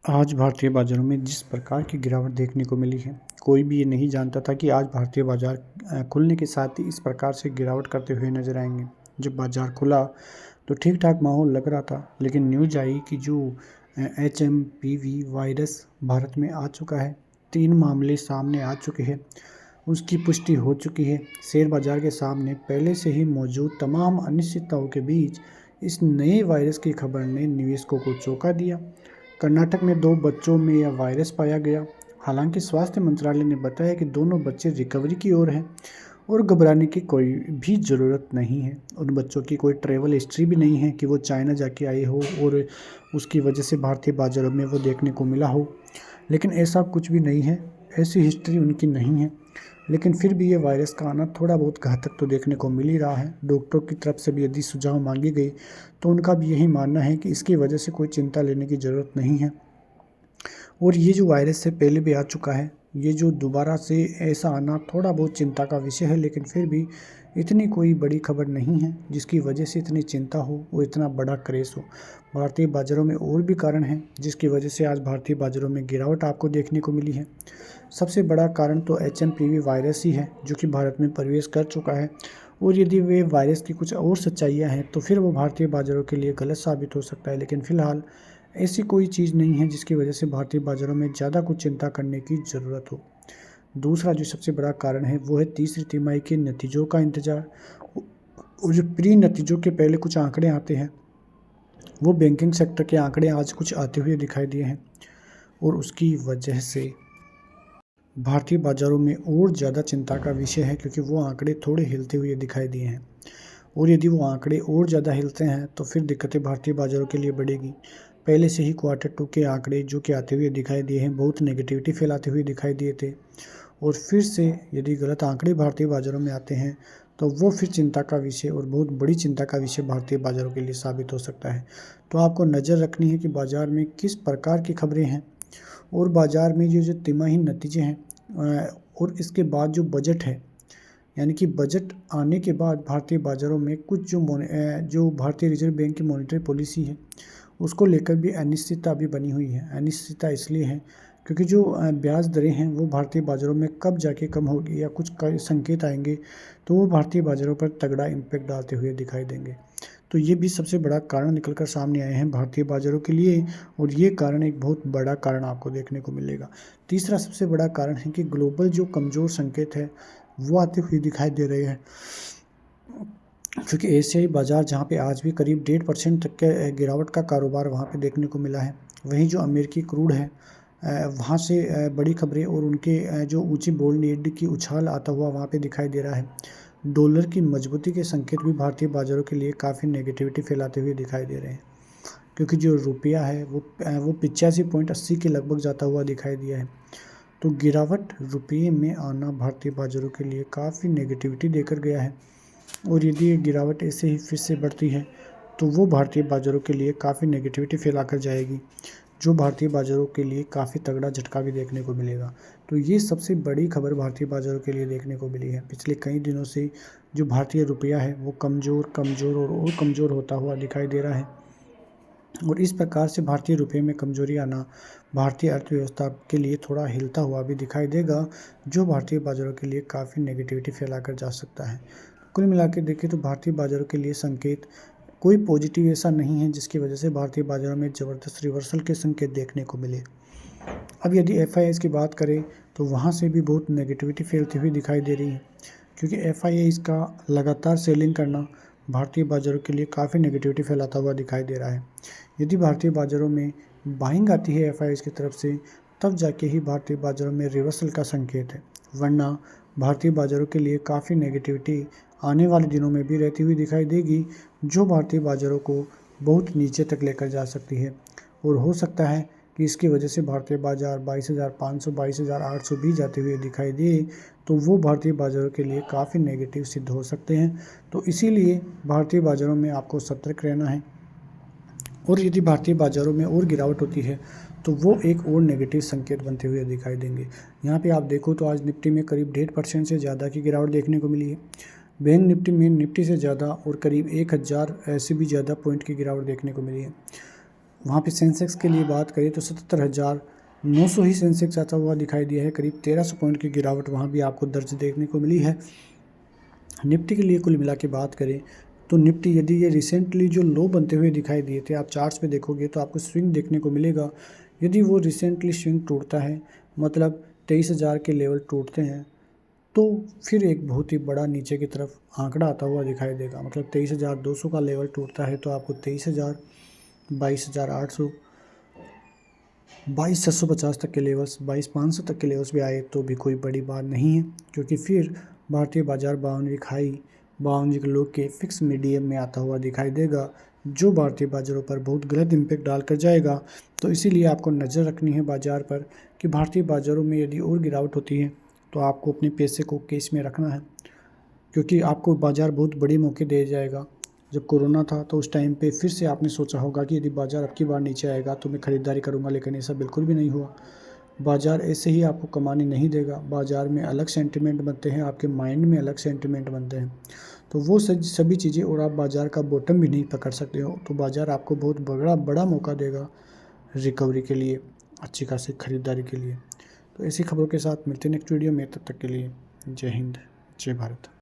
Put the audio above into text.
आज भारतीय बाज़ारों में जिस प्रकार की गिरावट देखने को मिली है, कोई भी ये नहीं जानता था कि आज भारतीय बाज़ार खुलने के साथ ही इस प्रकार से गिरावट करते हुए नज़र आएँगे। जब बाज़ार खुला तो ठीक-ठाक माहौल लग रहा था, लेकिन न्यूज़ आई कि जो एचएमपीवी वायरस भारत में आ चुका है। 3 मामले सामने आ चुके हैं, उसकी पुष्टि हो चुकी है। शेयर बाज़ार के सामने पहले से ही मौजूद तमाम अनिश्चितताओं के बीच इस नए वायरस की खबर ने निवेशकों को चौंका दिया। कर्नाटक में 2 बच्चों में यह वायरस पाया गया। हालांकि स्वास्थ्य मंत्रालय ने बताया कि दोनों बच्चे रिकवरी की ओर हैं और घबराने की कोई भी ज़रूरत नहीं है। उन बच्चों की कोई ट्रैवल हिस्ट्री भी नहीं है कि वो चाइना जाके आए हो और उसकी वजह से भारतीय बाज़ारों में वो देखने को मिला हो। लेकिन ऐसा कुछ भी नहीं है, ऐसी हिस्ट्री उनकी नहीं है। लेकिन फिर भी ये वायरस का आना थोड़ा बहुत घातक तो देखने को मिल ही रहा है। डॉक्टरों की तरफ से भी यदि सुझाव मांगी गई तो उनका भी यही मानना है कि इसकी वजह से कोई चिंता लेने की ज़रूरत नहीं है। और ये जो वायरस है पहले भी आ चुका है, ये जो दोबारा से ऐसा आना थोड़ा बहुत चिंता का विषय है, लेकिन फिर भी इतनी कोई बड़ी खबर नहीं है जिसकी वजह से इतनी चिंता हो और इतना बड़ा क्रेज़ हो। भारतीय बाज़ारों में और भी कारण हैं जिसकी वजह से आज भारतीय बाज़ारों में गिरावट आपको देखने को मिली है। सबसे बड़ा कारण तो एचएमपीवी वायरस ही है जो कि भारत में प्रवेश कर चुका है, और यदि वे वायरस की कुछ और सच्चाइयाँ हैं तो फिर वो भारतीय बाज़ारों के लिए गलत साबित हो सकता है। लेकिन फ़िलहाल ऐसी कोई चीज़ नहीं है जिसकी वजह से भारतीय बाज़ारों में ज़्यादा कुछ चिंता करने की ज़रूरत हो। दूसरा जो सबसे बड़ा कारण है वो है तीसरी तिमाही के नतीजों का इंतज़ार। और जो प्री नतीजों के पहले कुछ आंकड़े आते हैं, वो बैंकिंग सेक्टर के आंकड़े आज कुछ आते हुए दिखाई दिए हैं, और उसकी वजह से भारतीय बाज़ारों में और ज़्यादा चिंता का विषय है, क्योंकि वो आंकड़े थोड़े हिलते हुए दिखाई दिए हैं। और यदि वो आंकड़े और ज़्यादा हिलते हैं तो फिर दिक्कतें भारतीय बाज़ारों के लिए बढ़ेगी। पहले से ही क्वार्टर 2 के आंकड़े जो कि आते हुए दिखाई दिए हैं, बहुत नेगेटिविटी फैलाते हुए दिखाई दिए थे, और फिर से यदि गलत आंकड़े भारतीय बाज़ारों में आते हैं तो वो फिर चिंता का विषय और बहुत बड़ी चिंता का विषय भारतीय बाज़ारों के लिए साबित हो सकता है। तो आपको नज़र रखनी है कि बाज़ार में किस प्रकार की खबरें हैं, और बाज़ार में ये जो तिमाही नतीजे हैं और इसके बाद जो बजट है, यानी कि बजट आने के बाद भारतीय बाज़ारों में कुछ जो भारतीय रिजर्व बैंक की मॉनेटरी पॉलिसी है, उसको लेकर भी अनिश्चितता अभी बनी हुई है। अनिश्चितता इसलिए है क्योंकि जो ब्याज दरें हैं वो भारतीय बाज़ारों में कब जाके कम होगी या कुछ संकेत आएंगे तो वो भारतीय बाज़ारों पर तगड़ा इम्पैक्ट डालते हुए दिखाई देंगे। तो ये भी सबसे बड़ा कारण निकल कर सामने आए हैं भारतीय बाज़ारों के लिए, और ये कारण एक बहुत बड़ा कारण आपको देखने को मिलेगा। तीसरा सबसे बड़ा कारण है कि ग्लोबल जो कमज़ोर संकेत है वो आते हुए दिखाई दे रहे हैं, क्योंकि एशियाई बाज़ार जहाँ पे आज भी करीब 1.5% तक के गिरावट का कारोबार वहाँ पे देखने को मिला है। वहीं जो अमेरिकी क्रूड है, वहाँ से बड़ी खबरें और उनके जो ऊंची बोल्ड यील्ड की उछाल आता हुआ वहाँ पे दिखाई दे रहा है। डॉलर की मजबूती के संकेत भी भारतीय बाज़ारों के लिए काफ़ी नेगेटिविटी फैलाते हुए दिखाई दे रहे हैं, क्योंकि जो रुपया है वो 85.80 के लगभग जाता हुआ दिखाई दिया है। तो गिरावट रुपये में आना भारतीय बाज़ारों के लिए काफ़ी नेगेटिविटी देकर गया है, और यदि ये गिरावट ऐसे ही फिर से बढ़ती है तो वो भारतीय बाज़ारों के लिए काफ़ी नेगेटिविटी फैलाकर जाएगी, जो भारतीय बाज़ारों के लिए काफ़ी तगड़ा झटका भी देखने को मिलेगा। तो ये सबसे बड़ी खबर भारतीय बाज़ारों के लिए देखने को मिली है। पिछले कई दिनों से जो भारतीय रुपया है वो कमज़ोर कमज़ोर और कमज़ोर होता हुआ दिखाई दे रहा है, और इस प्रकार से भारतीय रुपये में कमजोरी आना भारतीय अर्थव्यवस्था के लिए थोड़ा हिलता हुआ भी दिखाई देगा, जो भारतीय बाज़ारों के लिए काफ़ी नेगेटिविटी फैलाकर जा सकता है। कुल मिला के देखें तो भारतीय बाज़ारों के लिए संकेत कोई पॉजिटिव ऐसा नहीं है जिसकी वजह से भारतीय बाज़ारों में ज़बरदस्त रिवर्सल के संकेत देखने को मिले। अब यदि एफआईआईज़ की बात करें तो वहाँ से भी बहुत नेगेटिविटी फैलती हुई दिखाई दे रही है, क्योंकि एफआईआईज़ का लगातार सेलिंग करना भारतीय बाज़ारों के लिए काफ़ी नेगेटिविटी फैलाता हुआ दिखाई दे रहा है। यदि भारतीय बाज़ारों में बाइंग आती है एफआईआईज़ की तरफ से, तब जाके ही भारतीय बाज़ारों में रिवर्सल का संकेत है, वरना भारतीय बाज़ारों के लिए काफ़ी नेगेटिविटी आने वाले दिनों में भी रहती हुई दिखाई देगी, जो भारतीय बाज़ारों को बहुत नीचे तक लेकर जा सकती है। और हो सकता है कि इसकी वजह से भारतीय बाज़ार 22,500 22,800 भी जाते हुए दिखाई दे, तो वो भारतीय बाज़ारों के लिए काफ़ी नेगेटिव सिद्ध हो सकते हैं। तो इसीलिए भारतीय बाज़ारों में आपको सतर्क रहना है, और यदि भारतीय बाज़ारों में और गिरावट होती है तो वो एक और नेगेटिव संकेत बनते हुए दिखाई देंगे। यहाँ पे आप देखो तो आज निफ्टी में करीब 1.5% से ज़्यादा की गिरावट देखने को मिली है। बैंक निफ्टी में निफ्टी से ज़्यादा और करीब 1000 ऐसे भी ज़्यादा पॉइंट की गिरावट देखने को मिली है। वहाँ पे सेंसेक्स के लिए बात करें तो 77,900 ही सेंसेक्स आता हुआ दिखाई दिया है। करीब 1300 पॉइंट की गिरावट वहाँ भी आपको दर्ज देखने को मिली है। निफ्टी के लिए कुल मिला के बात करें तो निफ्टी यदि ये रिसेंटली जो लो बनते हुए दिखाई दिए थे, आप चार्ट्स पे देखोगे तो आपको स्विंग देखने को मिलेगा। यदि वो रिसेंटली स्विंग टूटता है, मतलब 23,000 के लेवल टूटते हैं, तो फिर एक बहुत ही बड़ा नीचे की तरफ आंकड़ा आता हुआ दिखाई देगा। मतलब 23,200 का लेवल टूटता है तो आपको 23,000, 22,800, 22,650 तक के लेवल्स, 22,500 तक के लेवल्स भी आए तो भी कोई बड़ी बात नहीं है, क्योंकि फिर भारतीय बाजार 52 वीक हाई, 52 वीक लो के फिक्स मीडियम में आता हुआ दिखाई देगा, जो भारतीय बाज़ारों पर बहुत गलत इम्पैक्ट डालकर जाएगा। तो इसीलिए आपको नज़र रखनी है बाज़ार पर कि भारतीय बाज़ारों में यदि और गिरावट होती है तो आपको अपने पैसे को कैश में रखना है, क्योंकि आपको बाज़ार बहुत बड़े मौके दे जाएगा। जब कोरोना था तो उस टाइम पे फिर से आपने सोचा होगा कि यदि बाज़ार अब की बार नीचे आएगा तो मैं ख़रीदारी करूंगा, लेकिन ऐसा बिल्कुल भी नहीं हुआ। बाज़ार ऐसे ही आपको कमाने नहीं देगा। बाज़ार में अलग सेंटिमेंट बनते हैं, आपके माइंड में अलग सेंटिमेंट बनते हैं, तो वो सभी चीज़ें, और आप बाज़ार का बॉटम भी नहीं पकड़ सकते हो। तो बाज़ार आपको बहुत बड़ा मौका देगा रिकवरी के लिए, अच्छी खासी खरीदारी के लिए। तो ऐसी खबरों के साथ मिलते हैं नेक्स्ट वीडियो में। तब तक के लिए जय हिंद, जय भारत।